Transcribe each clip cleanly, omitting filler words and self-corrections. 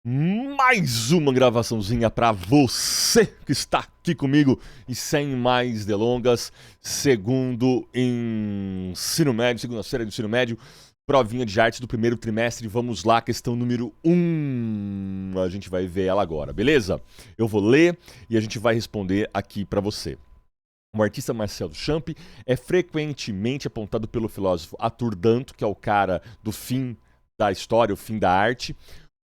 Mais uma gravaçãozinha para você que está aqui comigo e sem mais delongas, segundo ensino médio, segunda-feira do ensino médio, provinha de arte do primeiro trimestre. Vamos lá, questão número 1. A gente vai ver ela agora, beleza? Eu vou ler e a gente vai responder aqui para você. O artista Marcel Duchamp é frequentemente apontado pelo filósofo Arthur Danto, que é o cara do fim da história, o fim da arte,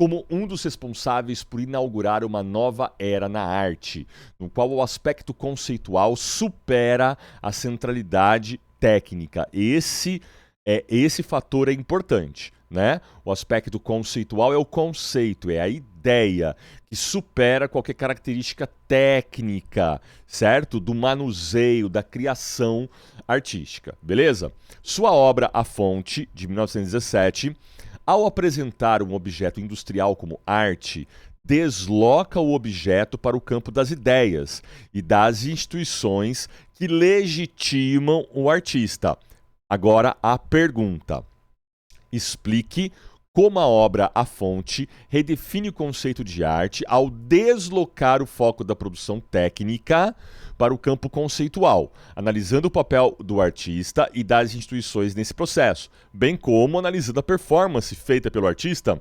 como um dos responsáveis por inaugurar uma nova era na arte, no qual o aspecto conceitual supera a centralidade técnica. Esse fator é importante, né? O aspecto conceitual é o conceito, é a ideia que supera qualquer característica técnica, certo? Do manuseio, da criação artística, beleza? Sua obra A Fonte, de 1917, ao apresentar um objeto industrial como arte, desloca o objeto para o campo das ideias e das instituições que legitimam o artista. Agora a pergunta: explique como a obra A Fonte redefine o conceito de arte ao deslocar o foco da produção técnica para o campo conceitual, analisando o papel do artista e das instituições nesse processo, bem como analisando a performance feita pelo artista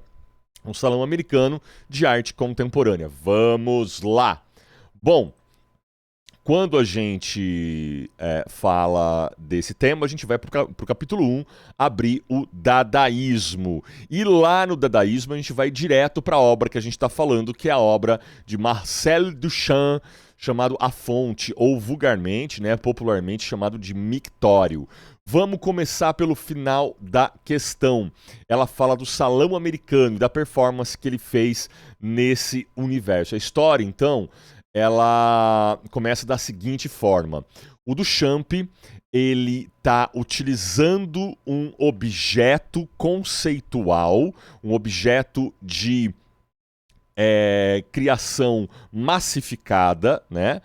no Salão Americano de Arte Contemporânea. Vamos lá! Bom, quando a gente fala desse tema, a gente vai para o capítulo 1, abrir o dadaísmo. E lá no dadaísmo a gente vai direto para a obra que a gente está falando, que é a obra de Marcel Duchamp, chamado A Fonte, ou vulgarmente, né, popularmente chamado de Mictório. Vamos começar pelo final da questão. Ela fala do Salão Americano, da performance que ele fez nesse universo. A história, então, ela começa da seguinte forma: o Duchamp, ele está utilizando um objeto conceitual, um objeto de criação massificada, né?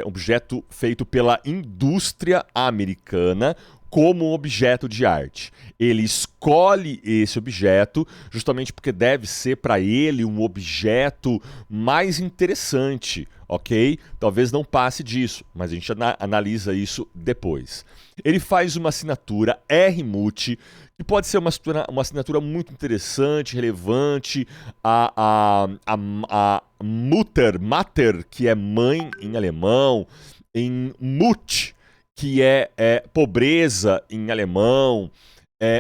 Objeto feito pela indústria americana como objeto de arte. Ele escolhe esse objeto justamente porque deve ser para ele um objeto mais interessante, ok? Talvez não passe disso, mas a gente analisa isso depois. Ele faz uma assinatura R-Mut, que pode ser uma assinatura muito interessante, relevante. A Mutter, que é mãe em alemão, em Mut, que é pobreza em alemão,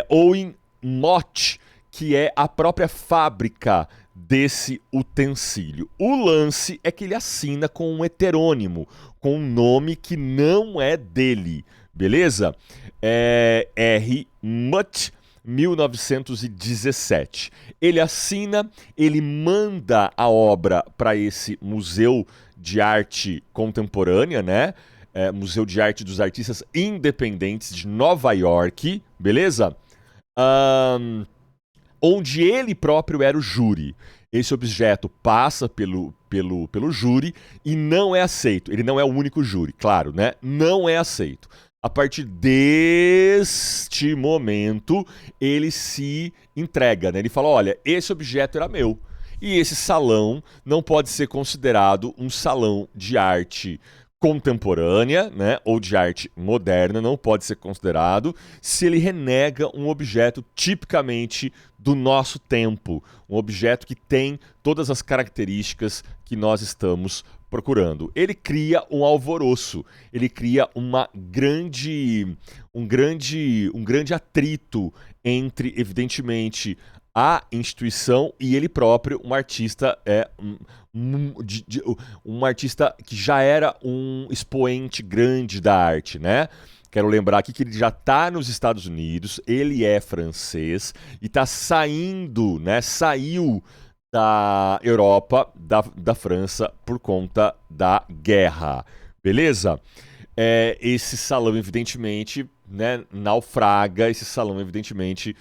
ou em Mott, que é a própria fábrica desse utensílio. O lance é que ele assina com um heterônimo, com um nome que não é dele, beleza? R. Mutt, 1917. Ele assina, ele manda a obra para esse Museu de Arte Contemporânea, né? Museu de Arte dos Artistas Independentes de Nova York, beleza? Onde ele próprio era o júri. Esse objeto passa pelo júri e não é aceito. Ele não é o único júri, claro, né? Não é aceito. A partir deste momento, ele se entrega, né? Ele fala, olha, esse objeto era meu. E esse salão não pode ser considerado um salão de arte contemporânea, né, ou de arte moderna, não pode ser considerado se ele renega um objeto tipicamente do nosso tempo, um objeto que tem todas as características que nós estamos procurando. Ele cria um alvoroço, ele cria um grande atrito entre, evidentemente, a instituição e ele próprio, um artista um artista que já era um expoente grande da arte, né? Quero lembrar aqui que ele já está nos Estados Unidos, ele é francês e está saindo, né? Saiu da Europa, da França, por conta da guerra, beleza? Esse salão, evidentemente, né, naufraga, esse salão, evidentemente,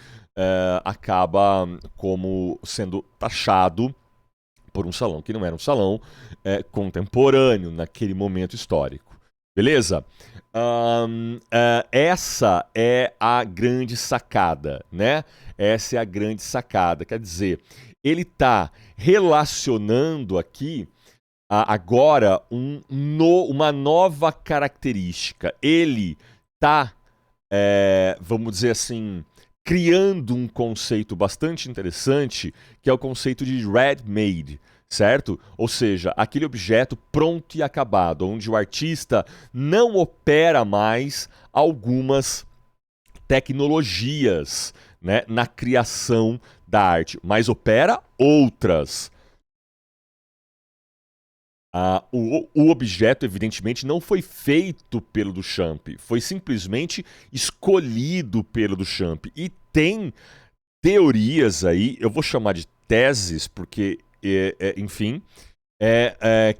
acaba como sendo taxado por um salão que não era um salão contemporâneo naquele momento histórico. Beleza? Essa é a grande sacada, né? Essa é a grande sacada. Quer dizer, ele está relacionando aqui agora uma nova característica. Ele está, vamos dizer assim, criando um conceito bastante interessante, que é o conceito de ready-made, certo? Ou seja, aquele objeto pronto e acabado, onde o artista não opera mais algumas tecnologias, né, na criação da arte, mas opera outras. O objeto, evidentemente, não foi feito pelo Duchamp, foi simplesmente escolhido pelo Duchamp. E tem teorias aí, eu vou chamar de teses, porque, enfim,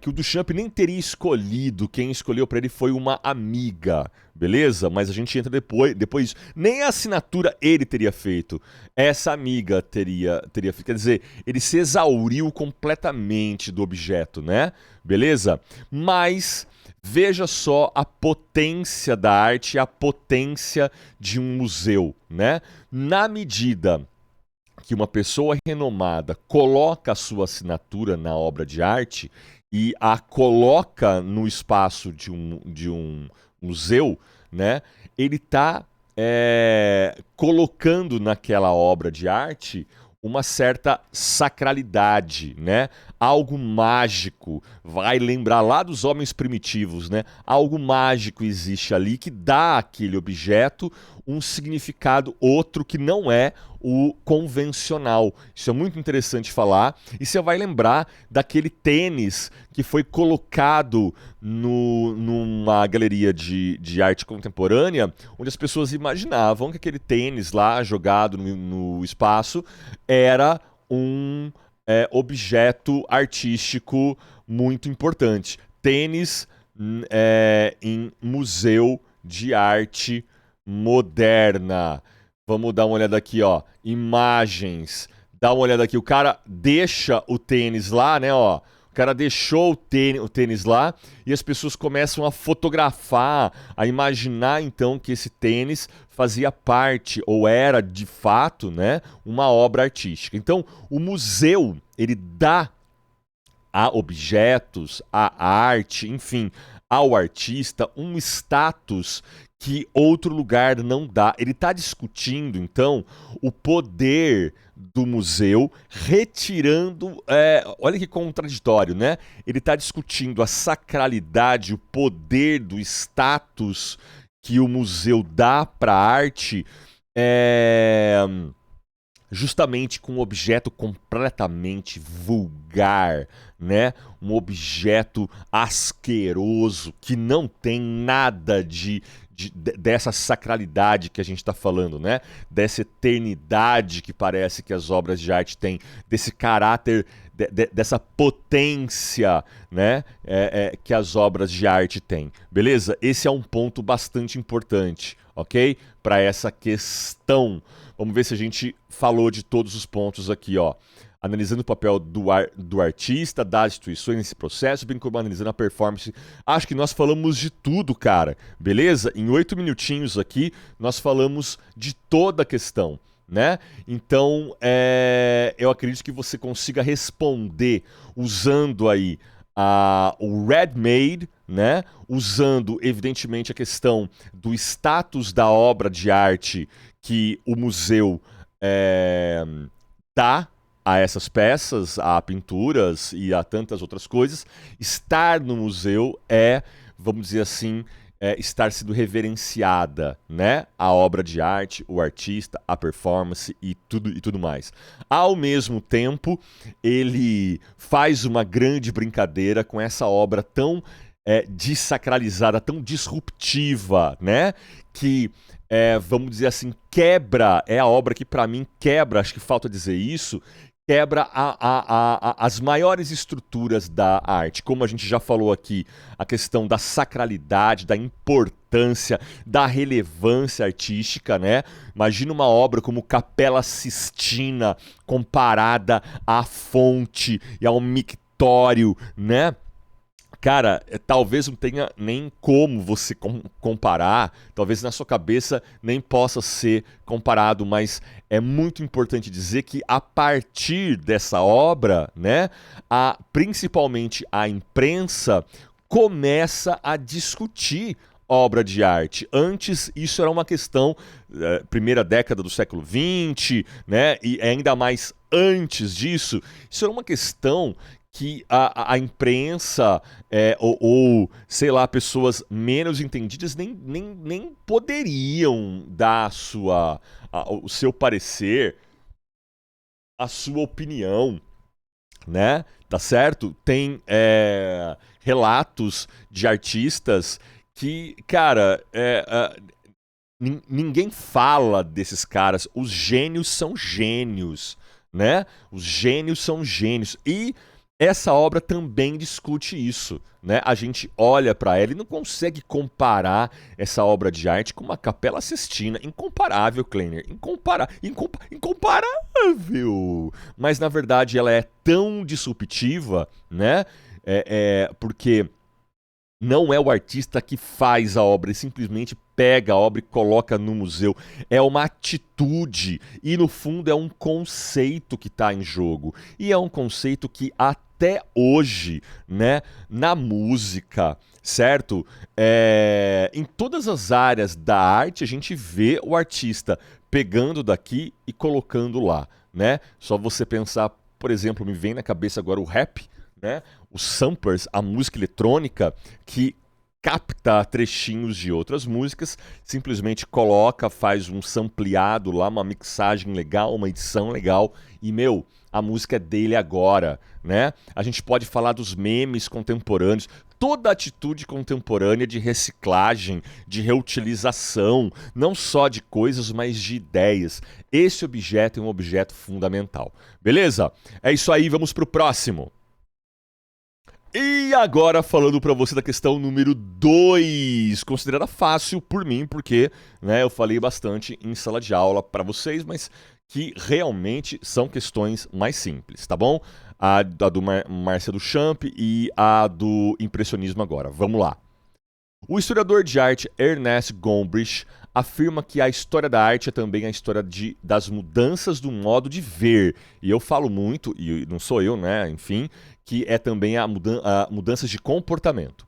que o Duchamp nem teria escolhido, quem escolheu para ele foi uma amiga, beleza? Mas a gente entra depois, nem a assinatura ele teria feito, essa amiga teria feito, quer dizer, ele se exauriu completamente do objeto, né? Beleza? Mas veja só a potência da arte, a potência de um museu, né? Na medida que uma pessoa renomada coloca a sua assinatura na obra de arte e a coloca no espaço de um museu, né, ele está colocando naquela obra de arte uma certa sacralidade, né? Algo mágico, vai lembrar lá dos homens primitivos, né? Algo mágico existe ali que dá àquele objeto um significado outro que não é o convencional. Isso é muito interessante falar. E você vai lembrar daquele tênis que foi colocado numa galeria de arte contemporânea, onde as pessoas imaginavam que aquele tênis lá jogado no espaço era um objeto artístico muito importante. Tênis em museu de arte moderna. Vamos dar uma olhada aqui, ó. Imagens. Dá uma olhada aqui. O cara deixa o tênis lá, né, ó. O cara deixou o tênis lá e as pessoas começam a fotografar, a imaginar então que esse tênis fazia parte ou era de fato, né, uma obra artística. Então, o museu, ele dá a objetos, a arte, enfim, ao artista um status que outro lugar não dá. Ele está discutindo, então, o poder do museu, retirando. Olha que contraditório, né? Ele está discutindo a sacralidade, o poder do status que o museu dá para a arte. Justamente com um objeto completamente vulgar, né? Um objeto asqueroso que não tem nada dessa sacralidade que a gente está falando, né? Dessa eternidade que parece que as obras de arte têm, desse caráter, dessa potência, né? Que as obras de arte têm. Beleza? Esse é um ponto bastante importante, ok? Para essa questão. Vamos ver se a gente falou de todos os pontos aqui, ó. Analisando o papel do artista, das instituições nesse processo, bem como analisando a performance. Acho que nós falamos de tudo, cara. Beleza? Em 8 minutinhos aqui, nós falamos de toda a questão, né? Então, eu acredito que você consiga responder usando aí o ready-made, né? Usando, evidentemente, a questão do status da obra de arte que o museu dá a essas peças, a pinturas e a tantas outras coisas. Estar no museu vamos dizer assim, estar sendo reverenciada, né? A obra de arte, o artista, a performance e tudo mais. Ao mesmo tempo, ele faz uma grande brincadeira com essa obra tão desacralizada, tão disruptiva, né? Que vamos dizer assim, quebra, é a obra que para mim quebra, acho que falta dizer isso, quebra as maiores estruturas da arte. Como a gente já falou aqui, a questão da sacralidade, da importância, da relevância artística, né? Imagina uma obra como Capela Sistina comparada à fonte e ao mictório, né? Cara, talvez não tenha nem como você comparar, talvez na sua cabeça nem possa ser comparado, mas é muito importante dizer que a partir dessa obra, né, principalmente a imprensa começa a discutir obra de arte. Antes, isso era uma questão, primeira década do século XX, né, e ainda mais antes disso, isso era uma questão que a imprensa sei lá, pessoas menos entendidas nem poderiam dar o seu parecer, a sua opinião, né? Tá certo? Tem relatos de artistas que, cara, ninguém fala desses caras. Os gênios são gênios, né? Os gênios são gênios. E essa obra também discute isso, né? A gente olha para ela e não consegue comparar essa obra de arte com uma Capela Sistina. Incomparável, Kleiner. Incomparável! Mas, na verdade, ela é tão disruptiva, né? Porque não é o artista que faz a obra, ele simplesmente pega a obra e coloca no museu. É uma atitude e, no fundo, é um conceito que está em jogo. E é um conceito que até hoje, né, na música, certo? Em todas as áreas da arte, a gente vê o artista pegando daqui e colocando lá, né? Só você pensar, por exemplo, me vem na cabeça agora o rap, né? Os samplers, a música eletrônica que capta trechinhos de outras músicas, simplesmente coloca, faz um sampleado lá, uma mixagem legal, uma edição legal e, meu, a música é dele agora, né? A gente pode falar dos memes contemporâneos, toda atitude contemporânea de reciclagem, de reutilização, não só de coisas, mas de ideias. Esse objeto é um objeto fundamental. Beleza? É isso aí, vamos pro próximo. E agora falando pra você da questão número 2, considerada fácil por mim, porque, né, eu falei bastante em sala de aula pra vocês, mas que realmente são questões mais simples, tá bom? A do Marcel Duchamp e a do impressionismo agora. Vamos lá. O historiador de arte Ernest Gombrich afirma que a história da arte é também a história das mudanças do modo de ver. E eu falo muito, e não sou eu, né, enfim, que é também a mudanças de comportamento.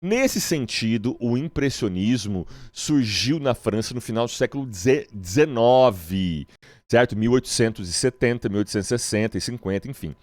Nesse sentido, o impressionismo surgiu na França no final do século XIX, certo? 1870, 1860 e 50, enfim.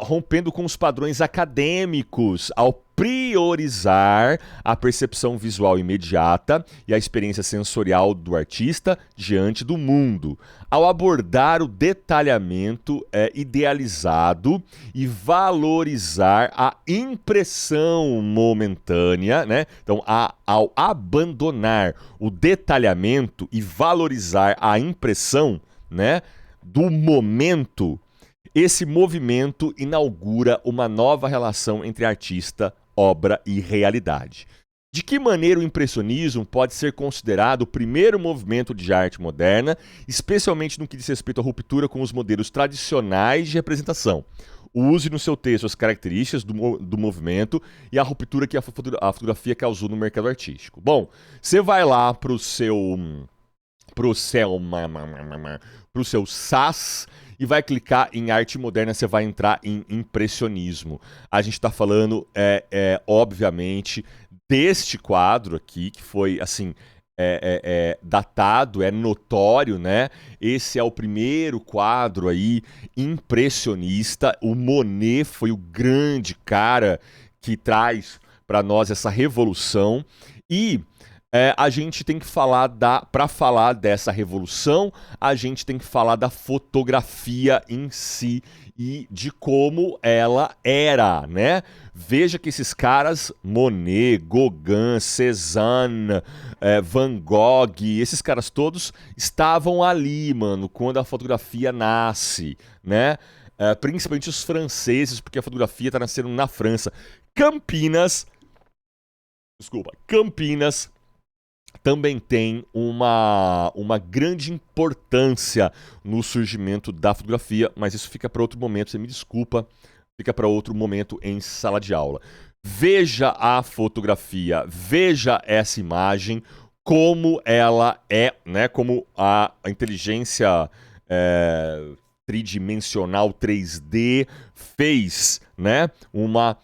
Rompendo com os padrões acadêmicos ao priorizar a percepção visual imediata e a experiência sensorial do artista diante do mundo, ao abordar o detalhamento idealizado e valorizar a impressão momentânea, né? Então, ao abandonar o detalhamento e valorizar a impressão, né, do momento, esse movimento inaugura uma nova relação entre artista, obra e realidade. De que maneira o impressionismo pode ser considerado o primeiro movimento de arte moderna, especialmente no que diz respeito à ruptura com os modelos tradicionais de representação? Use no seu texto as características do movimento e a ruptura que a fotografia causou no mercado artístico. Bom, você vai lá pro seu SAS e vai clicar em arte moderna, você vai entrar em impressionismo. A gente está falando, obviamente, deste quadro aqui, que foi, assim, datado, é notório, né? Esse é o primeiro quadro aí impressionista. O Monet foi o grande cara que traz para nós essa revolução. E a gente tem que falar para falar dessa revolução, a gente tem que falar da fotografia em si e de como ela era, né? Veja que esses caras, Monet, Gauguin, Cézanne, Van Gogh, esses caras todos estavam ali, mano, quando a fotografia nasce, né? Principalmente os franceses, porque a fotografia está nascendo na França. Campinas também tem uma grande importância no surgimento da fotografia, mas isso fica para outro momento, você me desculpa, fica para outro momento em sala de aula. Veja a fotografia, veja essa imagem como ela é, né? Como a inteligência tridimensional 3D fez, né? Uma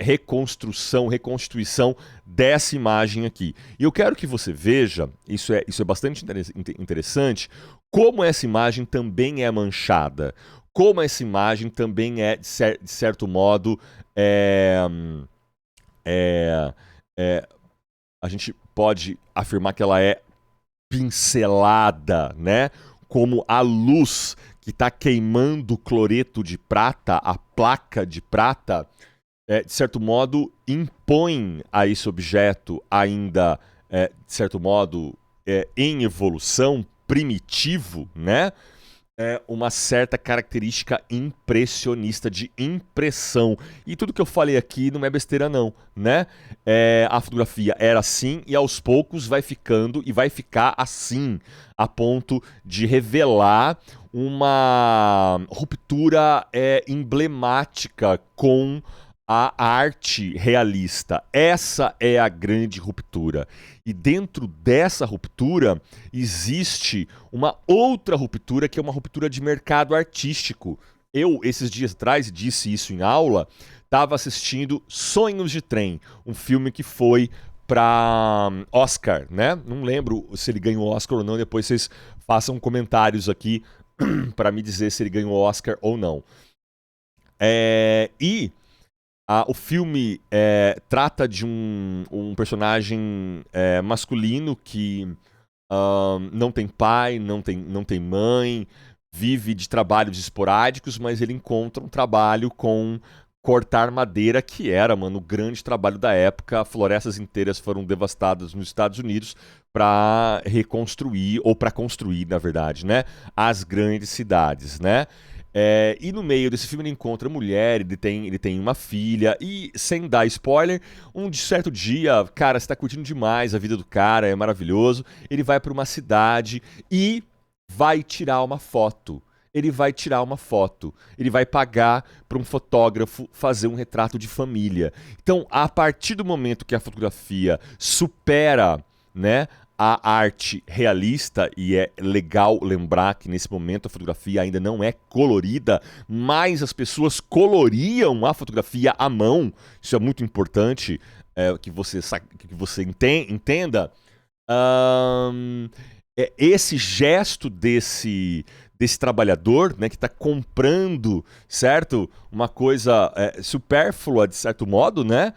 reconstituição dessa imagem aqui. E eu quero que você veja, isso é bastante interessante, como essa imagem também é manchada, como essa imagem também é, de certo modo, a gente pode afirmar que ela é pincelada, né? Como a luz que está queimando o cloreto de prata, a placa de prata, de certo modo, impõe a esse objeto ainda, de certo modo, em evolução, primitivo, né? Uma certa característica impressionista de impressão. E tudo que eu falei aqui não é besteira não, né? A fotografia era assim e aos poucos vai ficando e vai ficar assim, a ponto de revelar uma ruptura emblemática com a arte realista. Essa é a grande ruptura. E dentro dessa ruptura existe uma outra ruptura, que é uma ruptura de mercado artístico. Eu, esses dias atrás, disse isso em aula, estava assistindo Sonhos de Trem, um filme que foi para Oscar, né? Não lembro se ele ganhou Oscar ou não, depois vocês façam comentários aqui para me dizer se ele ganhou Oscar ou não. O filme trata de um personagem masculino que não tem pai, não tem mãe, vive de trabalhos esporádicos, mas ele encontra um trabalho com cortar madeira, que era, mano, o grande trabalho da época. Florestas inteiras foram devastadas nos Estados Unidos para reconstruir, ou para construir, na verdade, né, as grandes cidades, né? E no meio desse filme ele encontra mulher, ele tem uma filha, e sem dar spoiler, um certo dia, cara, você tá curtindo demais a vida do cara, é maravilhoso, ele vai para uma cidade e vai tirar uma foto. Ele vai tirar uma foto. Ele vai pagar para um fotógrafo fazer um retrato de família. Então, a partir do momento que a fotografia supera, né, a arte realista, e é legal lembrar que nesse momento a fotografia ainda não é colorida, mas as pessoas coloriam a fotografia à mão. Isso é muito importante que você entenda. Esse gesto desse trabalhador, né, que está comprando, certo? Uma coisa supérflua, de certo modo, né?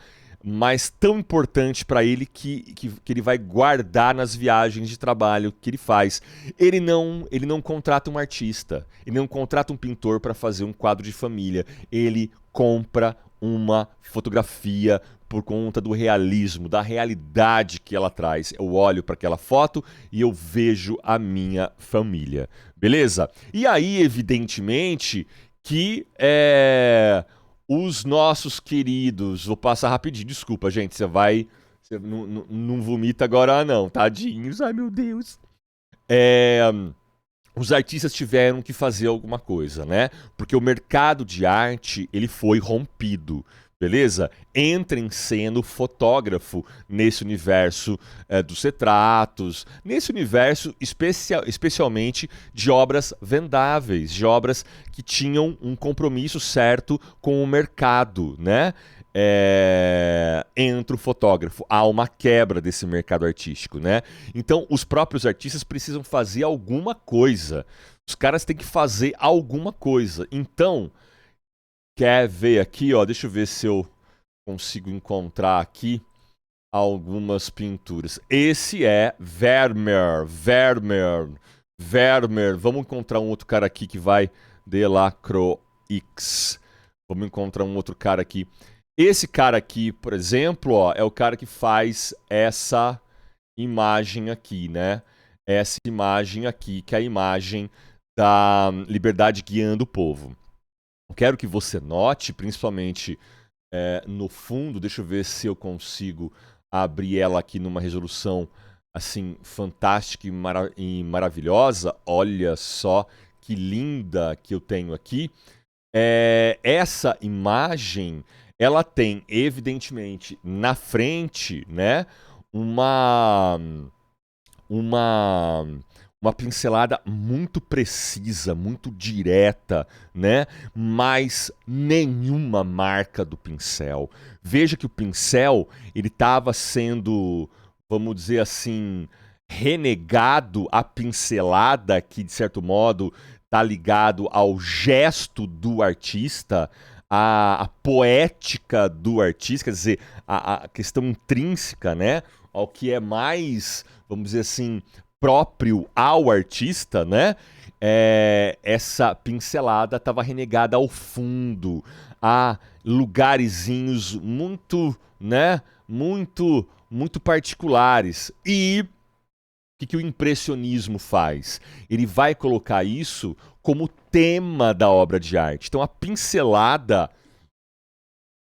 Mas tão importante para ele que ele vai guardar nas viagens de trabalho que ele faz. Ele não contrata um artista, ele não contrata um pintor para fazer um quadro de família. Ele compra uma fotografia por conta do realismo, da realidade que ela traz. Eu olho para aquela foto e eu vejo a minha família. Beleza? E aí, evidentemente, que os nossos queridos. Vou passar rapidinho, desculpa, gente. Você não vomita agora, não. Tadinhos, ai meu Deus. Os artistas tiveram que fazer alguma coisa, né? Porque o mercado de arte ele foi rompido. Beleza? Entra em cena o fotógrafo nesse universo dos retratos, nesse universo especialmente de obras vendáveis, de obras que tinham um compromisso certo com o mercado, né? Entra o fotógrafo, há uma quebra desse mercado artístico, né? Então, os próprios artistas precisam fazer alguma coisa. Os caras têm que fazer alguma coisa. Então, quer ver aqui, ó? Deixa eu ver se eu consigo encontrar aqui algumas pinturas. Esse é Vermeer. Vamos encontrar um outro cara aqui que vai Delacroix. Vamos encontrar um outro cara aqui. Esse cara aqui, por exemplo, ó, é o cara que faz essa imagem aqui, né? Essa imagem aqui, que é a imagem da liberdade guiando o povo. Eu quero que você note, principalmente no fundo, deixa eu ver se eu consigo abrir ela aqui numa resolução assim fantástica e maravilhosa. Olha só que linda que eu tenho aqui. Essa imagem ela tem, evidentemente, na frente, né, uma uma pincelada muito precisa, muito direta, né? Mas nenhuma marca do pincel. Veja que o pincel, ele estava sendo, vamos dizer assim, renegado a pincelada que, de certo modo, está ligado ao gesto do artista, a poética do artista, quer dizer, a questão intrínseca, né? Ao que é mais, vamos dizer assim, próprio ao artista, né? Essa pincelada estava renegada ao fundo, a lugarzinhos muito, né? Muito particulares. E o que o impressionismo faz? Ele vai colocar isso como tema da obra de arte. Então a pincelada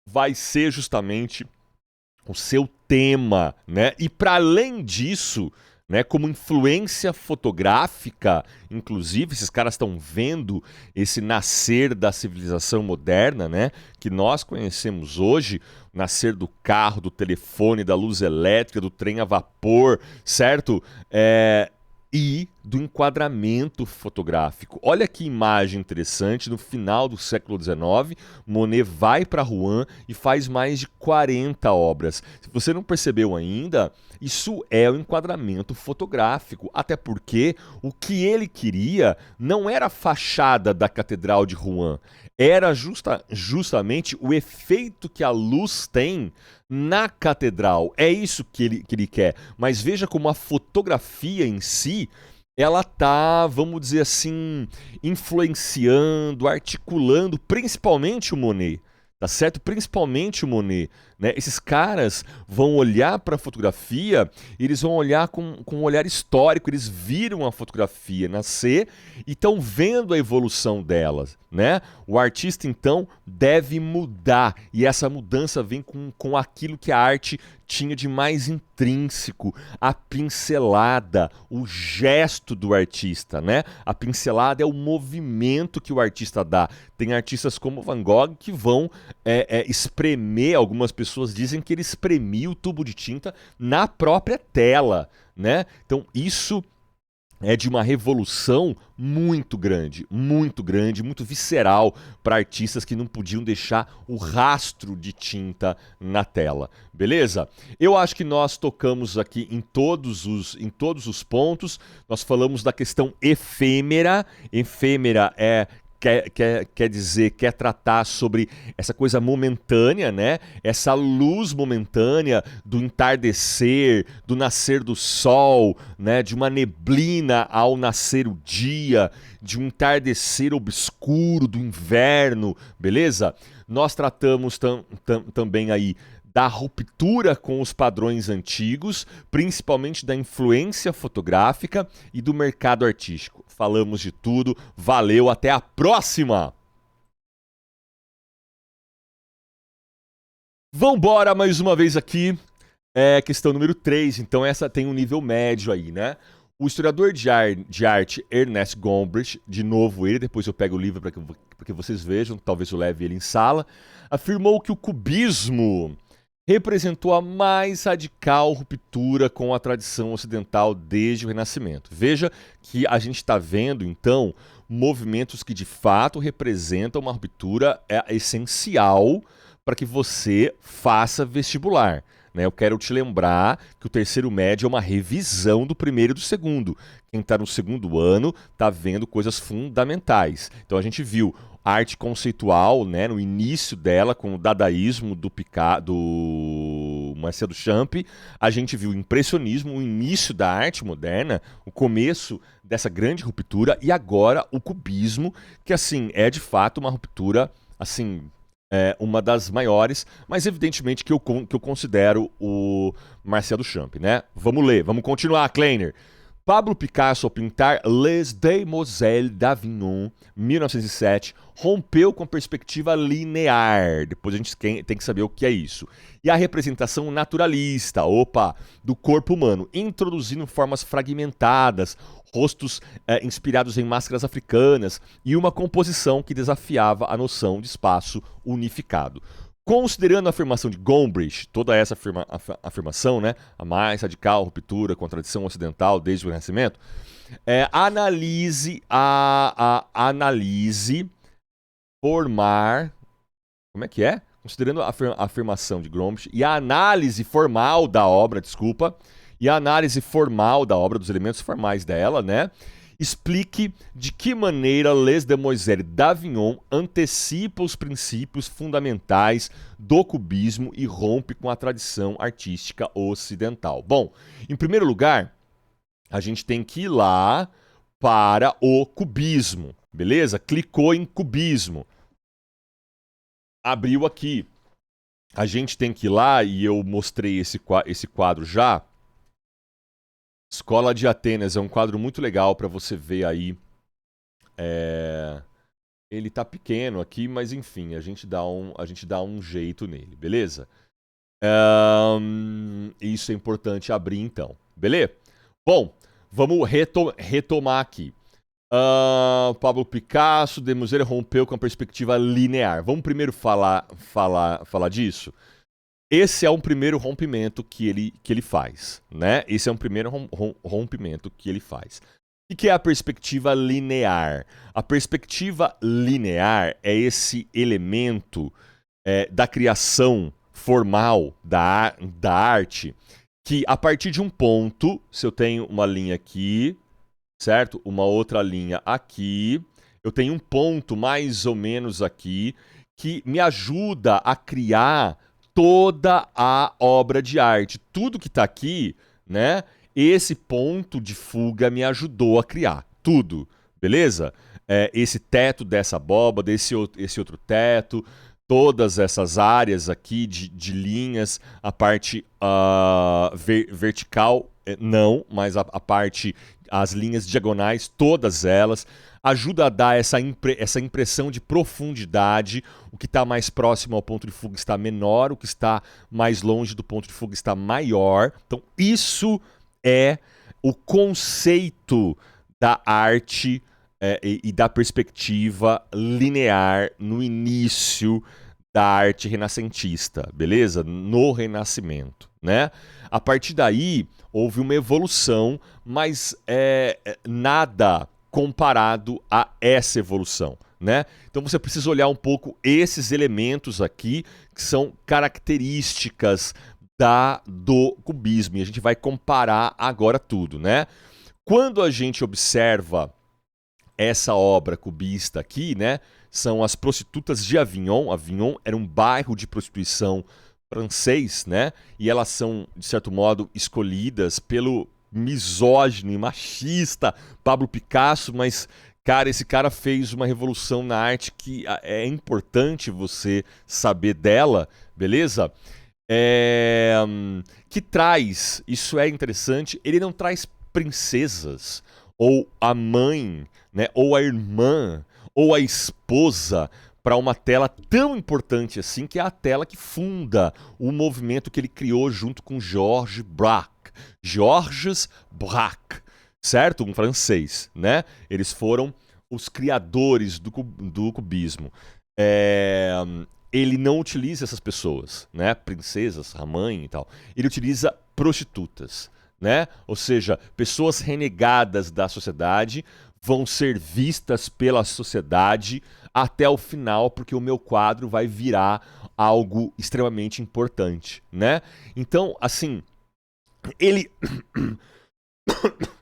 vai ser justamente o seu tema, né? E para além disso, né, como influência fotográfica, inclusive, esses caras estão vendo esse nascer da civilização moderna, né, que nós conhecemos hoje, o nascer do carro, do telefone, da luz elétrica, do trem a vapor, certo? E do enquadramento fotográfico. Olha que imagem interessante, no final do século XIX, Monet vai para Rouen e faz mais de 40 obras. Se você não percebeu ainda, isso é o enquadramento fotográfico, até porque o que ele queria não era a fachada da Catedral de Rouen, era justamente o efeito que a luz tem na catedral. É isso que ele quer. Mas veja como a fotografia em si, ela tá, vamos dizer assim, influenciando, articulando, principalmente o Monet. Tá certo? Principalmente o Monet, né? Esses caras vão olhar para a fotografia, eles vão olhar com um olhar histórico, eles viram a fotografia nascer e estão vendo a evolução delas, né? O artista, então, deve mudar, e essa mudança vem com aquilo que a arte tinha de mais intrínseco, a pincelada, o gesto do artista, né? A pincelada é o movimento que o artista dá. Tem artistas como Van Gogh que vão espremer, algumas pessoas dizem que ele espremia o tubo de tinta na própria tela, né? Então isso é de uma revolução muito grande, muito visceral para artistas que não podiam deixar o rastro de tinta na tela, beleza? Eu acho que nós tocamos aqui em todos os pontos. Nós falamos da questão efêmera. Efêmera quer dizer, quer tratar sobre essa coisa momentânea, né? Essa luz momentânea do entardecer, do nascer do sol, né? De uma neblina ao nascer o dia, de um entardecer obscuro do inverno, beleza? Nós tratamos também aí da ruptura com os padrões antigos, principalmente da influência fotográfica e do mercado artístico. Falamos de tudo, valeu, até a próxima! Vambora mais uma vez aqui, questão número 3, então essa tem um nível médio aí, né? O historiador de arte Ernest Gombrich, de novo ele, depois eu pego o livro para que vocês vejam, talvez eu leve ele em sala, afirmou que o cubismo representou a mais radical ruptura com a tradição ocidental desde o Renascimento. Veja que a gente está vendo, então, movimentos que de fato representam uma ruptura essencial para que você faça vestibular. Né? Eu quero te lembrar que o terceiro médio é uma revisão do primeiro e do segundo. Quem está no segundo ano está vendo coisas fundamentais. Então a gente viu a arte conceitual, né, no início dela, com o dadaísmo do Marcel Duchamp. A gente viu o impressionismo, o início da arte moderna, o começo dessa grande ruptura, e agora o cubismo, que assim é de fato uma ruptura assim, uma das maiores, mas evidentemente que eu considero o Marcel Duchamp, né? Vamos ler, vamos continuar, Kleiner. Pablo Picasso, ao pintar Les Demoiselles d'Avignon, 1907, rompeu com a perspectiva linear. Depois a gente tem que saber o que é isso. E a representação naturalista, do corpo humano, introduzindo formas fragmentadas, rostos inspirados em máscaras africanas e uma composição que desafiava a noção de espaço unificado. Considerando a afirmação de Gombrich, toda essa afirmação, né, a mais radical ruptura com a tradição ocidental desde o Renascimento, analise formar, como é que é? Considerando a afirmação de Gombrich e a análise formal da obra, dos elementos formais dela, né? Explique de que maneira Les Demoiselles d'Avignon antecipa os princípios fundamentais do cubismo e rompe com a tradição artística ocidental. Bom, em primeiro lugar, a gente tem que ir lá para o cubismo, beleza? Clicou em cubismo. Abriu aqui. A gente tem que ir lá, e eu mostrei esse quadro já. Escola de Atenas é um quadro muito legal para você ver aí. Ele tá pequeno aqui, mas enfim, a gente dá um jeito nele, beleza? Isso é importante abrir então, beleza? Bom, vamos retomar aqui. Pablo Picasso, Demoiselles rompeu com a perspectiva linear. Vamos primeiro falar disso? Esse é um primeiro rompimento que ele faz, né? Esse é um primeiro rompimento que ele faz. O que é a perspectiva linear? A perspectiva linear é esse elemento da criação formal da arte que, a partir de um ponto, se eu tenho uma linha aqui, certo? Uma outra linha aqui, eu tenho um ponto mais ou menos aqui que me ajuda a criar toda a obra de arte. Tudo que está aqui, né? Esse ponto de fuga me ajudou a criar. Tudo, beleza? Esse teto dessa abóbada, esse outro teto, todas essas áreas aqui de linhas, a parte vertical, não, mas a parte, as linhas diagonais, todas elas, ajuda a dar essa impressão de profundidade. O que está mais próximo ao ponto de fuga está menor, o que está mais longe do ponto de fuga está maior. Então, isso é o conceito da arte e da perspectiva linear no início da arte renascentista, beleza? No Renascimento, né? A partir daí, houve uma evolução, mas nada comparado a essa evolução, né? Então você precisa olhar um pouco esses elementos aqui, que são características do cubismo, e a gente vai comparar agora tudo, né? Quando a gente observa essa obra cubista aqui, né, são as prostitutas de Avignon. Avignon era um bairro de prostituição francês, né? E elas são, de certo modo, escolhidas pelo misógino e machista Pablo Picasso, mas, cara, esse cara fez uma revolução na arte que é importante você saber dela, beleza? Que traz, isso é interessante, ele não traz princesas, ou a mãe, né, ou a irmã, ou a esposa para uma tela tão importante assim, que é a tela que funda o movimento que ele criou junto com Georges Braque. Georges Braque, certo? Um francês, né? Eles foram os criadores do cubismo. Ele não utiliza essas pessoas, né? Princesas, a mãe e tal. Ele utiliza prostitutas, né? Ou seja, pessoas renegadas da sociedade vão ser vistas pela sociedade até o final, porque o meu quadro vai virar algo extremamente importante, né? Então, assim, ele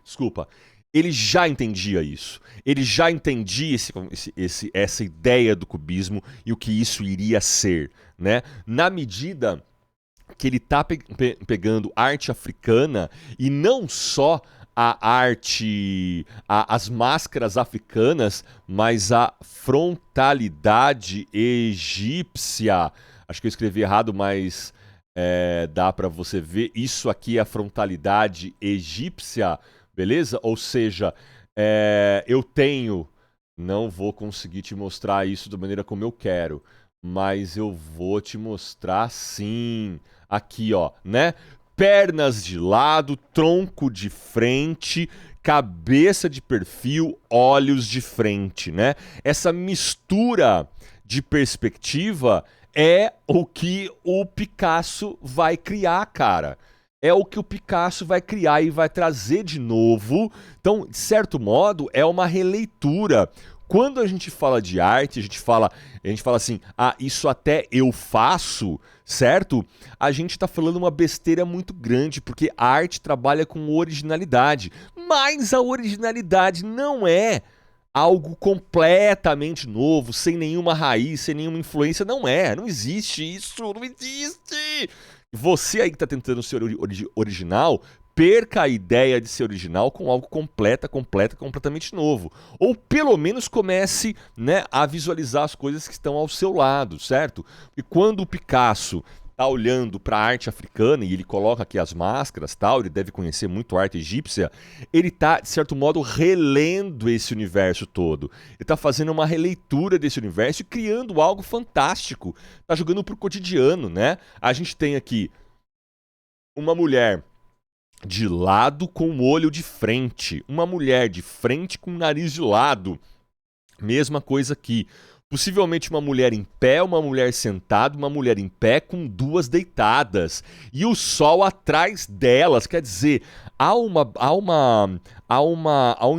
desculpa, ele já entendia isso. Ele já entendia essa ideia do cubismo e o que isso iria ser, né? Na medida que ele está pegando arte africana, e não só a arte, as máscaras africanas, mas a frontalidade egípcia. Acho que eu escrevi errado, mas dá para você ver. Isso aqui é a frontalidade egípcia, beleza? Ou seja, eu tenho... Não vou conseguir te mostrar isso da maneira como eu quero, mas eu vou te mostrar sim. Aqui, ó, né? Pernas de lado, tronco de frente, cabeça de perfil, olhos de frente, né? Essa mistura de perspectiva é o que o Picasso vai criar, cara. É o que o Picasso vai criar e vai trazer de novo. Então, de certo modo, é uma releitura. Quando a gente fala de arte, a gente fala assim, isso até eu faço, certo? A gente tá falando uma besteira muito grande, porque a arte trabalha com originalidade. Mas a originalidade não é algo completamente novo, sem nenhuma raiz, sem nenhuma influência. Não existe isso, não existe! Você aí que tá tentando ser original, perca a ideia de ser original com algo completamente novo. Ou pelo menos comece, né, a visualizar as coisas que estão ao seu lado, certo? E quando o Picasso tá olhando para a arte africana e ele coloca aqui as máscaras, tal, ele deve conhecer muito a arte egípcia, ele tá, de certo modo, relendo esse universo todo. Ele tá fazendo uma releitura desse universo e criando algo fantástico. Tá jogando pro cotidiano, né? A gente tem aqui uma mulher de lado com o olho de frente, uma mulher de frente com o nariz de lado. Mesma coisa aqui. Possivelmente uma mulher em pé, uma mulher sentada, uma mulher em pé com duas deitadas. E o sol atrás delas. Quer dizer, há um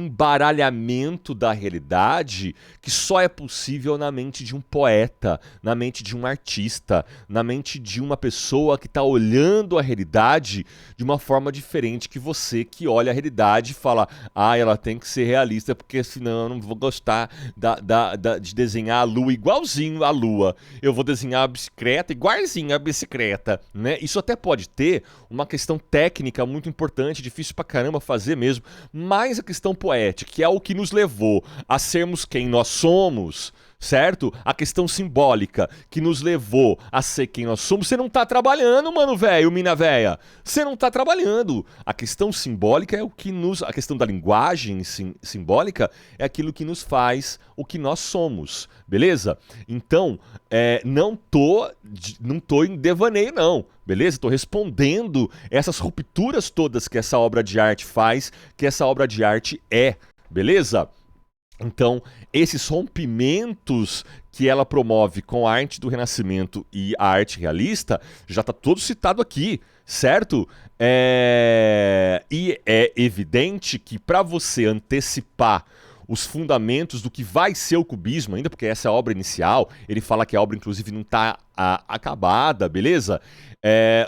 embaralhamento da realidade que só é possível na mente de um poeta, na mente de um artista, na mente de uma pessoa que está olhando a realidade de uma forma diferente que você que olha a realidade e fala, ela tem que ser realista porque senão eu não vou gostar de desenhar a lua igualzinho à lua. Eu vou desenhar a bicicleta igualzinho à bicicleta, né? Isso até pode ter uma questão técnica muito importante, difícil pra caramba fazer mesmo, mas a questão poética, que é o que nos levou a sermos quem nós somos, certo? A questão simbólica que nos levou a ser quem nós somos. Você não tá trabalhando, mano velho, mina véia. Você não tá trabalhando. A questão simbólica é o que nos... A questão da linguagem simbólica é aquilo que nos faz o que nós somos, beleza? Então, não tô em devaneio, não. Beleza? Estou respondendo essas rupturas todas que essa obra de arte faz, que essa obra de arte é, beleza? Então, esses rompimentos que ela promove com a arte do Renascimento e a arte realista, já está todo citado aqui, certo? E é evidente que para você antecipar os fundamentos do que vai ser o cubismo, ainda porque essa é a obra inicial, ele fala que a obra inclusive não está acabada, beleza?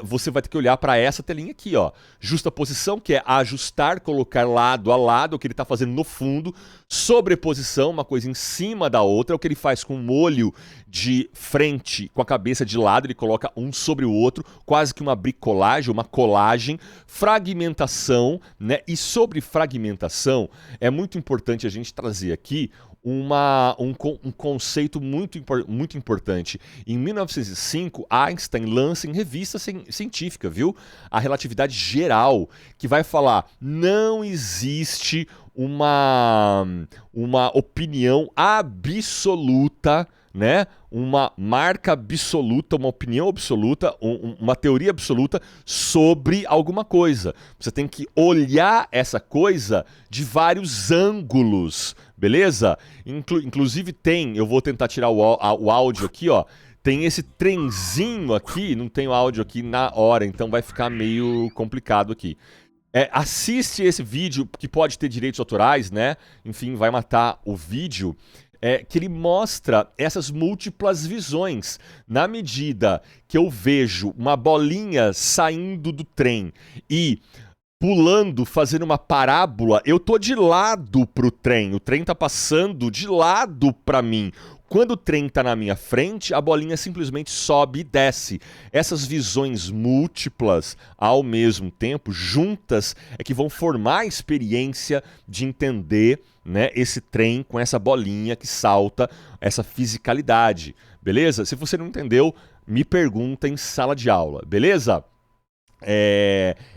Você vai ter que olhar para essa telinha aqui, ó. Justaposição, que é ajustar, colocar lado a lado, o que ele está fazendo no fundo. Sobreposição, uma coisa em cima da outra, é o que ele faz com o olho de frente, com a cabeça de lado, ele coloca um sobre o outro, quase que uma bricolagem, uma colagem. Fragmentação, né? E sobre fragmentação, é muito importante a gente trazer aqui um conceito muito importante. Em 1905, Einstein lança em revista científica, viu? A relatividade geral, que vai falar, não existe uma opinião absoluta, né? Uma marca absoluta, uma opinião absoluta, uma teoria absoluta sobre alguma coisa. Você tem que olhar essa coisa de vários ângulos, beleza? Inclusive eu vou tentar tirar o áudio aqui, ó. Tem esse trenzinho aqui, não tem o áudio aqui na hora, então vai ficar meio complicado aqui. Assiste esse vídeo, que pode ter direitos autorais, né? Enfim, vai matar o vídeo. Que ele mostra essas múltiplas visões. Na medida que eu vejo uma bolinha saindo do trem e pulando, fazendo uma parábola, eu tô de lado pro trem. O trem tá passando de lado pra mim. Quando o trem está na minha frente, a bolinha simplesmente sobe e desce. Essas visões múltiplas, ao mesmo tempo, juntas, é que vão formar a experiência de entender, né, esse trem com essa bolinha que salta, essa fisicalidade, beleza? Se você não entendeu, me pergunta em sala de aula, beleza?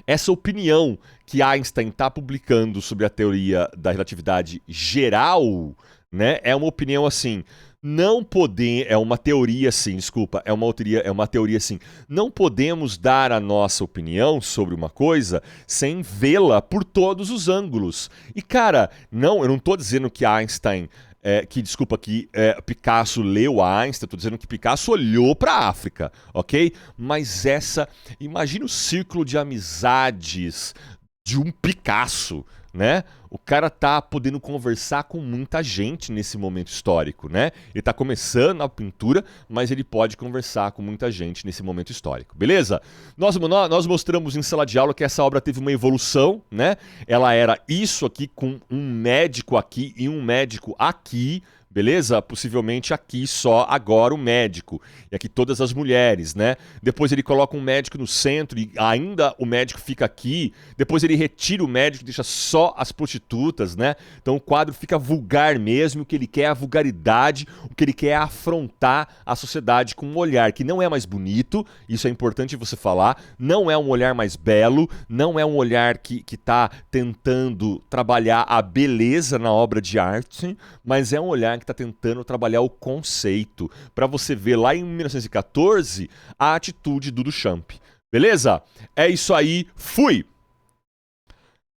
Essa opinião que Einstein está publicando sobre a teoria da relatividade geral, né, é uma opinião assim... Não podemos, é uma teoria sim, desculpa, é uma teoria sim. Não podemos dar a nossa opinião sobre uma coisa sem vê-la por todos os ângulos. E cara, eu não estou dizendo que Einstein Picasso leu Einstein, estou dizendo que Picasso olhou para a África, ok? Mas imagina o círculo de amizades de um Picasso, né? O cara tá podendo conversar com muita gente nesse momento histórico, né? Ele tá começando a pintura, mas ele pode conversar com muita gente nesse momento histórico, beleza? Nós mostramos em sala de aula que essa obra teve uma evolução, né? Ela era isso aqui com um médico aqui e um médico aqui, beleza? Possivelmente aqui só agora o médico. E aqui todas as mulheres, né? Depois ele coloca um médico no centro e ainda o médico fica aqui. Depois ele retira o médico e deixa só as prostitutas, né? Então o quadro fica vulgar mesmo. O que ele quer é a vulgaridade. O que ele quer é afrontar a sociedade com um olhar que não é mais bonito. Isso é importante você falar. Não é um olhar mais belo. Não é um olhar que tá tentando trabalhar a beleza na obra de arte. Mas é um olhar que está tentando trabalhar o conceito, para você ver lá em 1914 a atitude do Duchamp. Beleza? É isso aí, fui!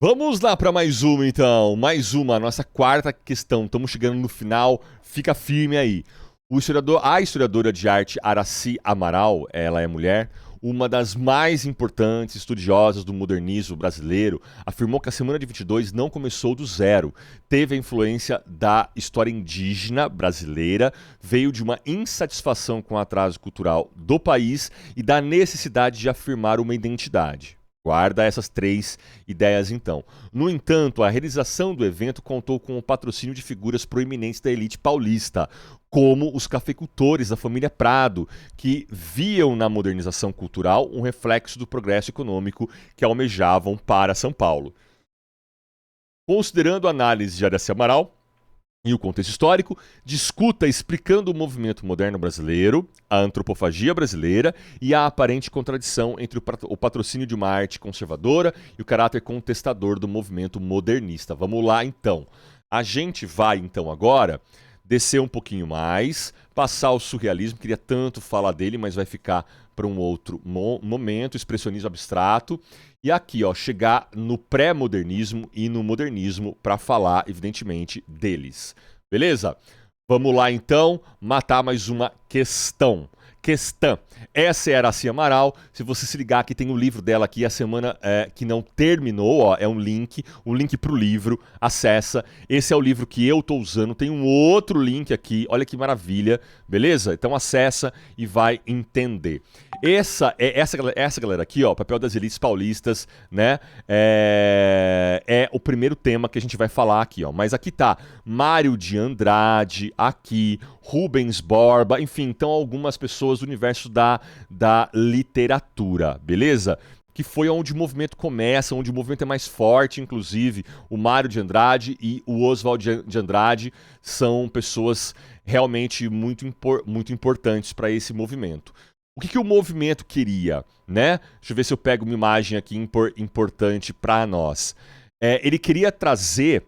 Vamos lá para mais uma então, a nossa quarta questão, estamos chegando no final, fica firme aí. A historiadora de arte Aracy Amaral, ela é mulher, uma das mais importantes estudiosas do modernismo brasileiro, afirmou que a Semana de 22 não começou do zero. Teve a influência da história indígena brasileira, veio de uma insatisfação com o atraso cultural do país e da necessidade de afirmar uma identidade. Guarda essas 3 ideias então. No entanto, a realização do evento contou com o patrocínio de figuras proeminentes da elite paulista, como os cafeicultores da família Prado, que viam na modernização cultural um reflexo do progresso econômico que almejavam para São Paulo. Considerando a análise de Aracy Amaral e o contexto histórico, discuta explicando o movimento moderno brasileiro, a antropofagia brasileira e a aparente contradição entre o patrocínio de uma arte conservadora e o caráter contestador do movimento modernista. Vamos lá, então. A gente vai, então, agora descer um pouquinho mais, passar o surrealismo, queria tanto falar dele, mas vai ficar para um outro momento, expressionismo abstrato, e aqui, ó, chegar no pré-modernismo e no modernismo para falar, evidentemente, deles. Beleza? Vamos lá, então, matar mais uma questão. Essa é a Aracy Amaral. Se você se ligar aqui, tem o livro dela aqui, a semana que não terminou, ó, é um link pro livro, acessa. Esse é o livro que eu tô usando, tem um outro link aqui, olha que maravilha, beleza? Então acessa e vai entender. Essa galera aqui, ó, Papel das Elites Paulistas, né? É o primeiro tema que a gente vai falar aqui, ó. Mas aqui tá Mário de Andrade, aqui, Rubens Borba, enfim, então algumas pessoas do universo da literatura, beleza? Que foi onde o movimento começa, onde o movimento é mais forte, inclusive. O Mário de Andrade e o Oswald de Andrade são pessoas realmente muito importantes para esse movimento. O que o movimento queria, né? Deixa eu ver se eu pego uma imagem aqui importante para nós. Ele queria trazer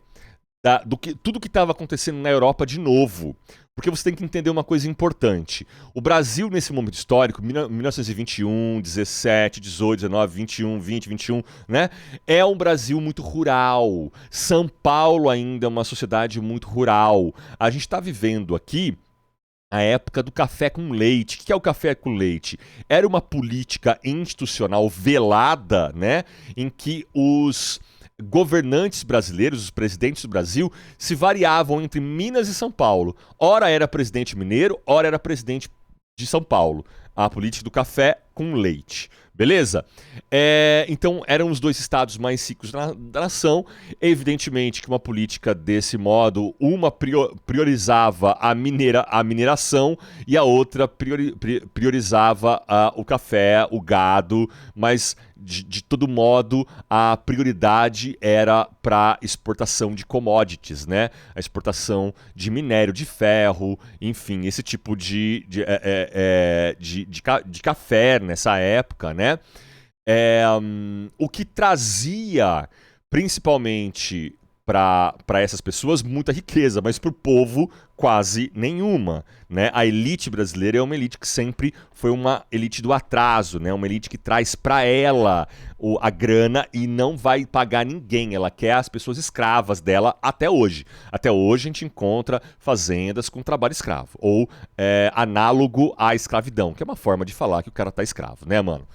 tudo que estava acontecendo na Europa de novo. Porque você tem que entender uma coisa importante. O Brasil, nesse momento histórico, 1921, 17, 18, 19, 21, 20, 21, né? É um Brasil muito rural. São Paulo ainda é uma sociedade muito rural. A gente está vivendo aqui a época do café com leite. O que é o café com leite? Era uma política institucional velada, né? Em que os governantes brasileiros, os presidentes do Brasil, se variavam entre Minas e São Paulo. Ora era presidente mineiro, ora era presidente de São Paulo. A política do café com leite. Beleza? Então eram os 2 estados mais ricos da nação. Evidentemente que uma política desse modo, uma priorizava a mineração e a outra priorizava o café, o gado, mas de todo modo a prioridade era para exportação de commodities, né? A exportação de minério de ferro, enfim, esse tipo de café nessa época, né? O que trazia principalmente para essas pessoas muita riqueza, mas para o povo quase nenhuma, né? A elite brasileira é uma elite que sempre foi uma elite do atraso, né? Uma elite que traz para ela a grana e não vai pagar ninguém. Ela quer as pessoas escravas dela até hoje. Até hoje a gente encontra fazendas com trabalho escravo, ou análogo à escravidão, que é uma forma de falar que o cara tá escravo, né, mano?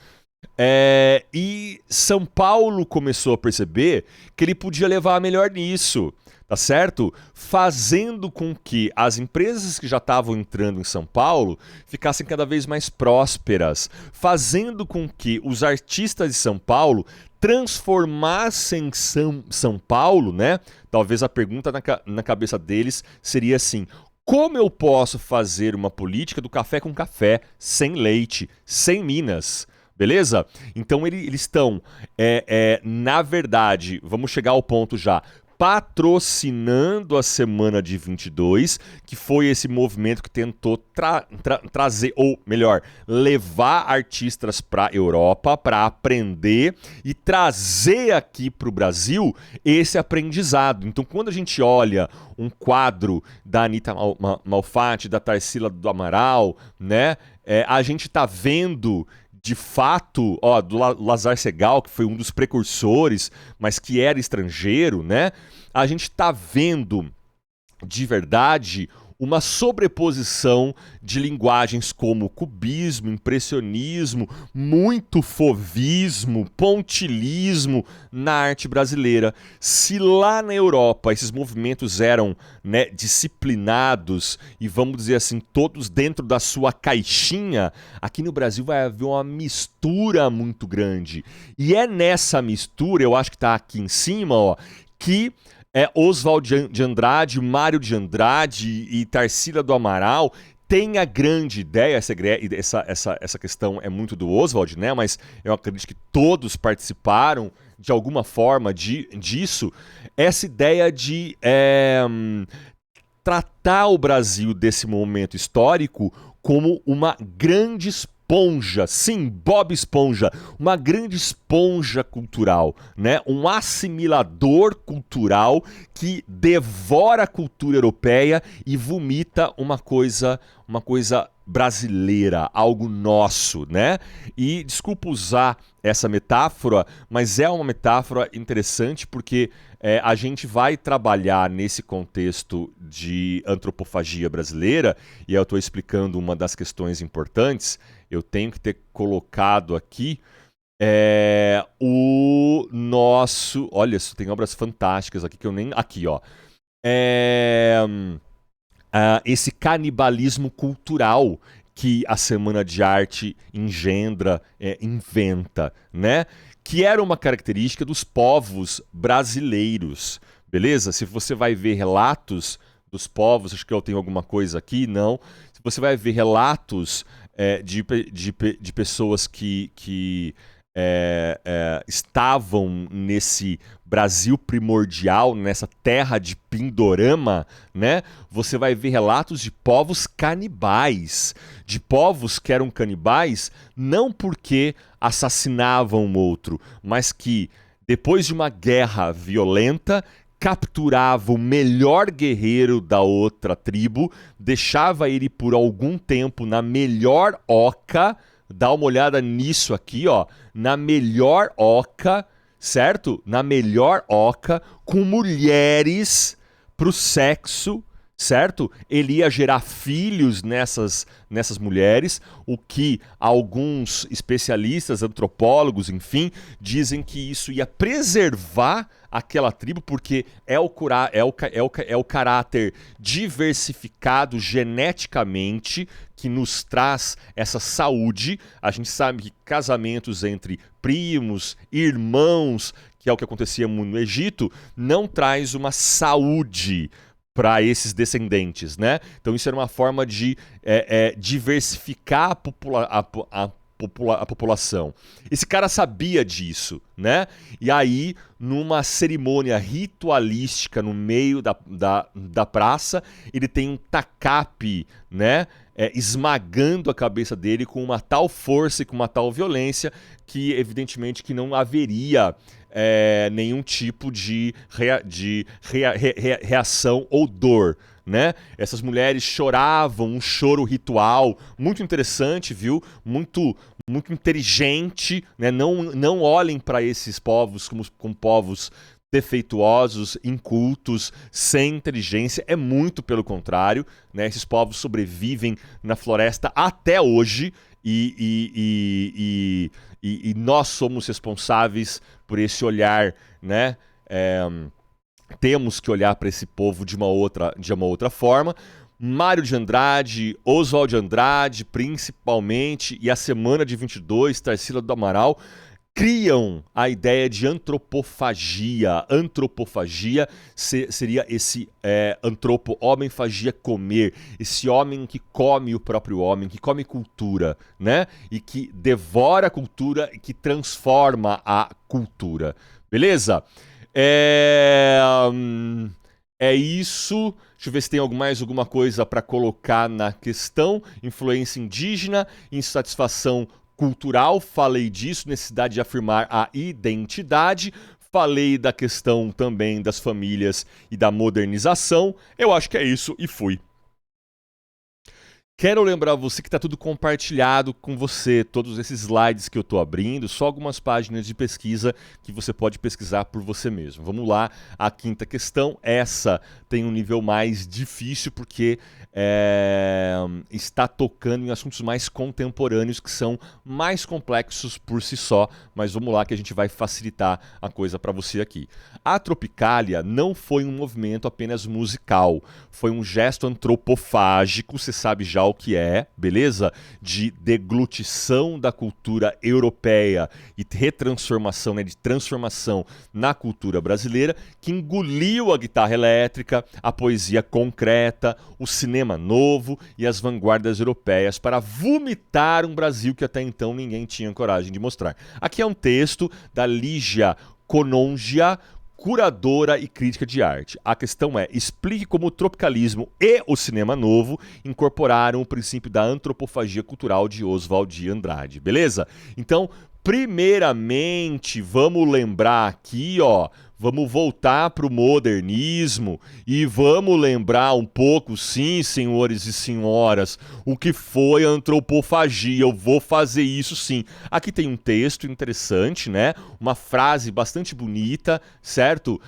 E São Paulo começou a perceber que ele podia levar a melhor nisso, tá certo? Fazendo com que as empresas que já estavam entrando em São Paulo ficassem cada vez mais prósperas, fazendo com que os artistas de São Paulo transformassem São Paulo, né? Talvez a pergunta na cabeça deles seria assim: como eu posso fazer uma política do café com café, sem leite, sem Minas? Beleza? Então eles estão, na verdade, vamos chegar ao ponto já, patrocinando a Semana de 22, que foi esse movimento que tentou trazer, ou melhor, levar artistas para a Europa para aprender e trazer aqui para o Brasil esse aprendizado. Então, quando a gente olha um quadro da Anitta Malfatti, da Tarsila do Amaral, né, a gente está vendo de fato, do Lazar Segal, que foi um dos precursores, mas que era estrangeiro, né? A gente está vendo, de verdade, uma sobreposição de linguagens como cubismo, impressionismo, muito fauvismo, pontilhismo na arte brasileira. Se lá na Europa esses movimentos eram, né, disciplinados e, vamos dizer assim, todos dentro da sua caixinha, aqui no Brasil vai haver uma mistura muito grande. E é nessa mistura, eu acho que está aqui em cima, que Oswald de Andrade, Mário de Andrade e Tarsila do Amaral tem a grande ideia. Essa questão é muito do Oswald, né? Mas eu acredito que todos participaram de alguma forma disso. Essa ideia de tratar o Brasil desse momento histórico como uma grande esponja, sim, Bob Esponja, uma grande esponja cultural, né? Um assimilador cultural que devora a cultura europeia e vomita uma coisa brasileira, algo nosso, né? E desculpa usar essa metáfora, mas é uma metáfora interessante porque a gente vai trabalhar nesse contexto de antropofagia brasileira, e eu estou explicando uma das questões importantes. Eu tenho que ter colocado aqui o nosso... Olha, tem obras fantásticas aqui que eu nem... Aqui, ó. Esse canibalismo cultural que a Semana de Arte engendra, inventa, né? Que era uma característica dos povos brasileiros, beleza? Se você vai ver relatos dos povos, acho que eu tenho alguma coisa aqui, não. Se você vai ver relatos de pessoas que estavam nesse Brasil primordial, nessa terra de Pindorama, né? Você vai ver relatos de povos canibais, de povos que eram canibais não porque assassinavam o outro, mas que depois de uma guerra violenta capturava o melhor guerreiro da outra tribo, deixava ele por algum tempo na melhor oca. Dá uma olhada nisso aqui, ó, na melhor oca, certo? Na melhor oca, com mulheres pro sexo, certo? Ele ia gerar filhos nessas mulheres, o que alguns especialistas, antropólogos, enfim, dizem que isso ia preservar aquela tribo, porque é o caráter diversificado geneticamente que nos traz essa saúde. A gente sabe que casamentos entre primos, irmãos, que é o que acontecia muito no Egito, não traz uma saúde para esses descendentes, né? Então isso era uma forma de diversificar a população. Esse cara sabia disso, né? E aí, numa cerimônia ritualística no meio da praça, ele tem um tacape, né? esmagando a cabeça dele com uma tal força e com uma tal violência que evidentemente que não haveria nenhum tipo de reação ou dor, né? Essas mulheres choravam um choro ritual muito interessante, viu? Muito inteligente, né? Não olhem para esses povos como povos defeituosos, incultos, sem inteligência, é muito pelo contrário, né? Esses povos sobrevivem na floresta até hoje e nós somos responsáveis por esse olhar, né? Temos que olhar para esse povo de uma outra forma. Mário de Andrade, Oswald de Andrade, principalmente, e a Semana de 22, Tarsila do Amaral, criam a ideia de antropofagia. Antropofagia seria esse antropo, homem, fagia, comer. Esse homem que come o próprio homem, que come cultura, né? E que devora a cultura e que transforma a cultura. Beleza? É isso. Deixa eu ver se tem mais alguma coisa para colocar na questão. Influência indígena, insatisfação cultural, falei disso, necessidade de afirmar a identidade. Falei da questão também das famílias e da modernização. Eu acho que é isso e fui. Quero lembrar você que está tudo compartilhado com você, todos esses slides que eu estou abrindo, só algumas páginas de pesquisa que você pode pesquisar por você mesmo. Vamos lá, a quinta questão, essa tem um nível mais difícil porque está tocando em assuntos mais contemporâneos que são mais complexos por si só, mas vamos lá que a gente vai facilitar a coisa para você aqui. A Tropicália não foi um movimento apenas musical, foi um gesto antropofágico, você sabe já o que é, beleza? De deglutição da cultura europeia e retransformação, né, de transformação na cultura brasileira, que engoliu a guitarra elétrica, a poesia concreta, o cinema novo e as vanguardas europeias para vomitar um Brasil que até então ninguém tinha coragem de mostrar. Aqui é um texto da Lígia Conongia, curadora e crítica de arte. A questão é, explique como o tropicalismo e o cinema novo incorporaram o princípio da antropofagia cultural de Oswald de Andrade, beleza? Então, primeiramente, vamos lembrar aqui, ó, vamos voltar para o modernismo e vamos lembrar um pouco, sim, senhores e senhoras, o que foi a antropofagia. Eu vou fazer isso sim. Aqui tem um texto interessante, né? Uma frase bastante bonita, certo?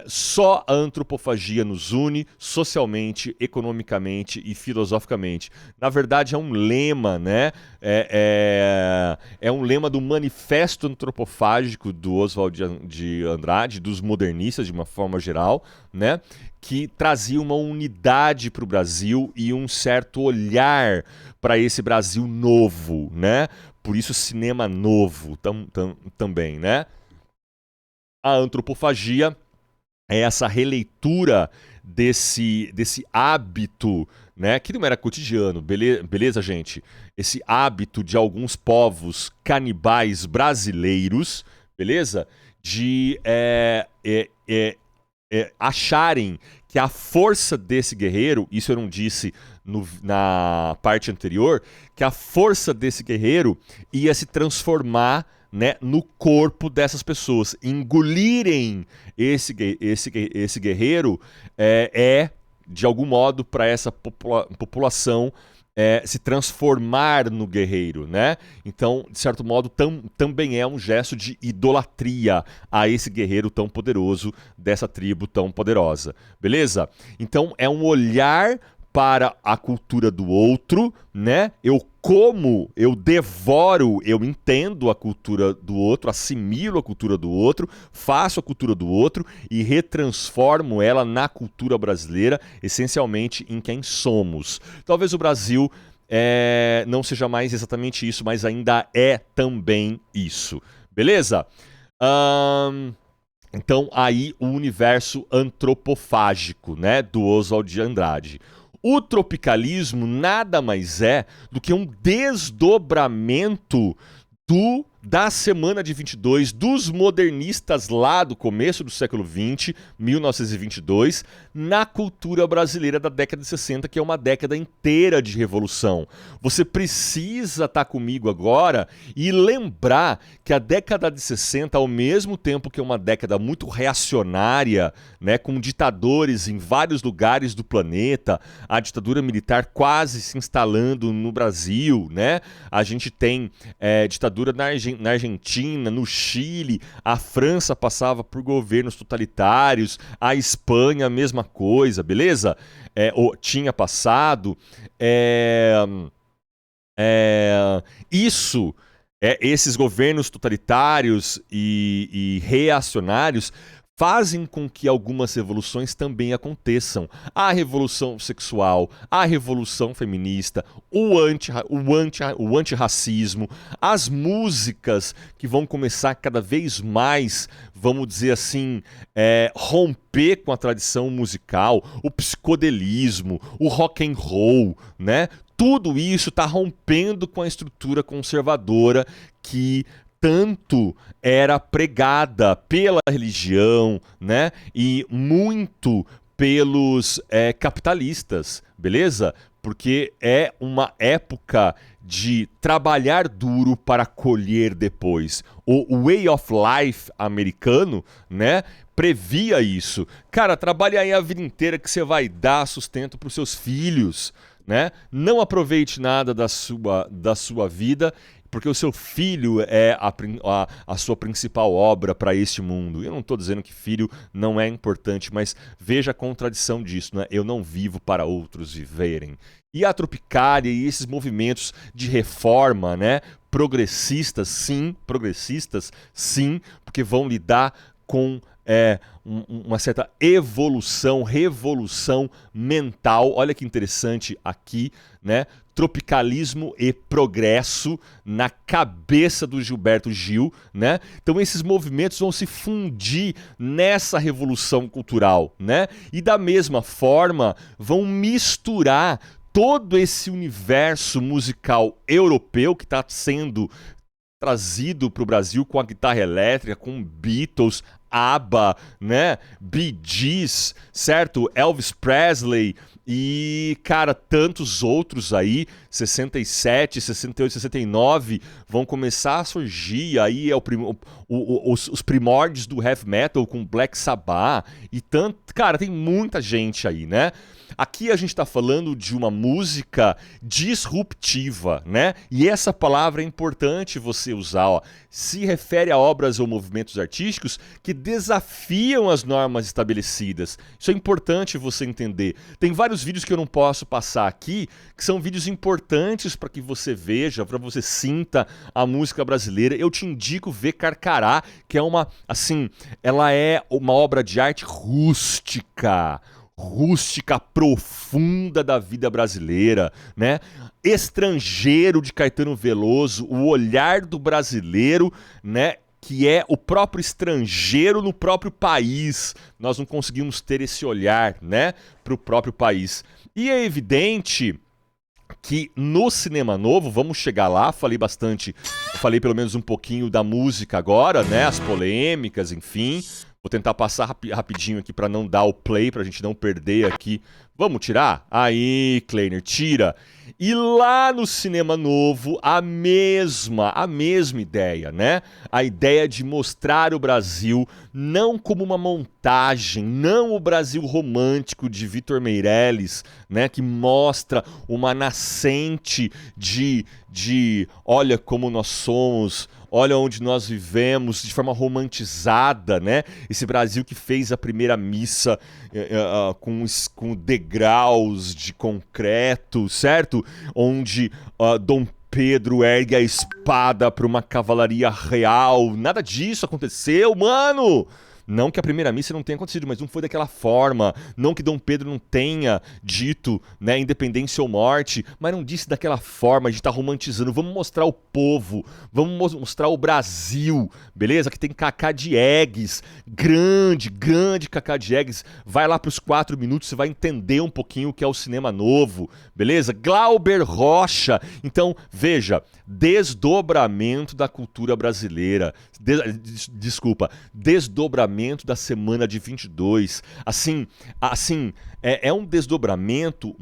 Só a antropofagia nos une socialmente, economicamente e filosoficamente. Na verdade, é um lema, né? É um lema do Manifesto Antropofágico do Oswald de Andrade, dos modernistas de uma forma geral, né, que trazia uma unidade para o Brasil e um certo olhar para esse Brasil novo, né? Por isso cinema novo também, né? A antropofagia é essa releitura desse hábito, né, que não era cotidiano, beleza, gente? Esse hábito de alguns povos canibais brasileiros, beleza? De acharem que a força desse guerreiro, isso eu não disse na parte anterior, que a força desse guerreiro ia se transformar, né, no corpo dessas pessoas. Engolirem esse guerreiro de algum modo, para essa população se transformar no guerreiro, né? Então, de certo modo, também é um gesto de idolatria a esse guerreiro tão poderoso, dessa tribo tão poderosa, beleza? Então, é um olhar para a cultura do outro, né? Eu devoro, eu entendo a cultura do outro, assimilo a cultura do outro, faço a cultura do outro e retransformo ela na cultura brasileira, essencialmente em quem somos. Talvez o Brasil não seja mais exatamente isso, mas ainda é também isso. Beleza? Então, aí o universo antropofágico, né, do Oswald de Andrade. O tropicalismo nada mais é do que um desdobramento do da semana de 22, dos modernistas lá do começo do século 20, 1922, na cultura brasileira da década de 60, que é uma década inteira de revolução. Você precisa estar comigo agora e lembrar que a década de 60, ao mesmo tempo que é uma década muito reacionária, né, com ditadores em vários lugares do planeta, a ditadura militar quase se instalando no Brasil, né? A gente tem ditadura na Argentina, no Chile, a França passava por governos totalitários, a Espanha a mesma coisa, beleza? Tinha passado. Esses governos totalitários e reacionários fazem com que algumas revoluções também aconteçam. A revolução sexual, a revolução feminista, o antirracismo, as músicas que vão começar cada vez mais, vamos dizer assim, romper com a tradição musical, o psicodelismo, o rock and roll, né? Tudo isso está rompendo com a estrutura conservadora que tanto era pregada pela religião, né? E muito pelos capitalistas, beleza? Porque é uma época de trabalhar duro para colher depois. O way of life americano, né, previa isso. Cara, trabalha aí a vida inteira que você vai dar sustento para os seus filhos, né? Não aproveite nada da sua vida, porque o seu filho é a sua principal obra para este mundo. Eu não estou dizendo que filho não é importante, mas veja a contradição disso, né? Eu não vivo para outros viverem. E a Tropicália e esses movimentos de reforma, né? Progressistas, sim, porque vão lidar com uma certa revolução mental. Olha que interessante aqui, né? Tropicalismo e progresso na cabeça do Gilberto Gil, né? Então esses movimentos vão se fundir nessa revolução cultural, né? E da mesma forma vão misturar todo esse universo musical europeu que está sendo trazido para o Brasil com a guitarra elétrica, com Beatles, ABBA, né? Bee Gees, certo? Elvis Presley e, cara, tantos outros aí, 67, 68, 69, vão começar a surgir aí os primórdios do heavy metal com Black Sabbath e tanto, cara, tem muita gente aí, né? Aqui a gente está falando de uma música disruptiva, né? E essa palavra é importante você usar, ó. Se refere a obras ou movimentos artísticos que desafiam as normas estabelecidas. Isso é importante você entender. Tem vários vídeos que eu não posso passar aqui, que são vídeos importantes para que você veja, para você sinta a música brasileira. Eu te indico ver Carcará, que é ela é uma obra de arte rústica, profunda da vida brasileira, né? Estrangeiro, de Caetano Veloso, o olhar do brasileiro, né? Que é o próprio estrangeiro no próprio país. Nós não conseguimos ter esse olhar, né, para o próprio país. E é evidente que no cinema novo, vamos chegar lá, falei pelo menos um pouquinho da música agora, né, as polêmicas, enfim. Vou tentar passar rapidinho aqui para não dar o play, para a gente não perder aqui. Vamos tirar? Aí, Kleiner, tira. E lá no cinema novo, a mesma ideia, né? A ideia de mostrar o Brasil não como uma montagem, não o Brasil romântico de Vitor Meirelles, né? Que mostra uma nascente de olha como nós somos, olha onde nós vivemos, de forma romantizada, né? Esse Brasil que fez a primeira missa com degraus de concreto, certo? Onde Dom Pedro ergue a espada para uma cavalaria real. Nada disso aconteceu, mano! Não que a primeira missa não tenha acontecido, mas não foi daquela forma. Não que Dom Pedro não tenha dito, né, independência ou morte, mas não disse daquela forma, a gente tá romantizando. Vamos mostrar o povo, vamos mostrar o Brasil, beleza? Que tem Cacá Diegues, grande Cacá Diegues. Vai lá pros 4 minutos, você vai entender um pouquinho o que é o cinema novo, beleza? Glauber Rocha. Então, veja, desdobramento da cultura brasileira. Desculpa, desdobramento da semana de 22. Assim, é um desdobramento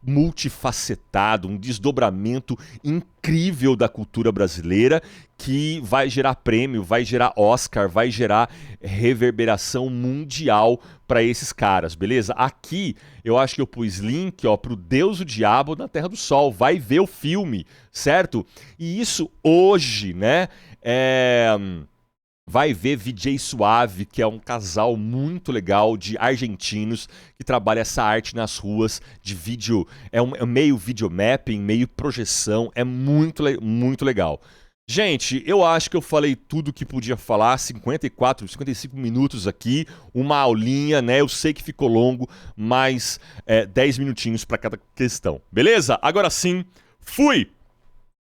multifacetado, um desdobramento incrível da cultura brasileira que vai gerar prêmio, vai gerar Oscar, vai gerar reverberação mundial para esses caras, beleza? Aqui eu acho que eu pus link, ó, pro Deus o Diabo na Terra do Sol. Vai ver o filme, certo? E isso hoje, né? Vai ver VJ Suave, que é um casal muito legal de argentinos que trabalha essa arte nas ruas de vídeo. É meio videomapping, meio projeção. É muito legal. Gente, eu acho que eu falei tudo que podia falar, 55 minutos aqui, uma aulinha, né? Eu sei que ficou longo, mas 10 minutinhos para cada questão. Beleza? Agora sim, fui!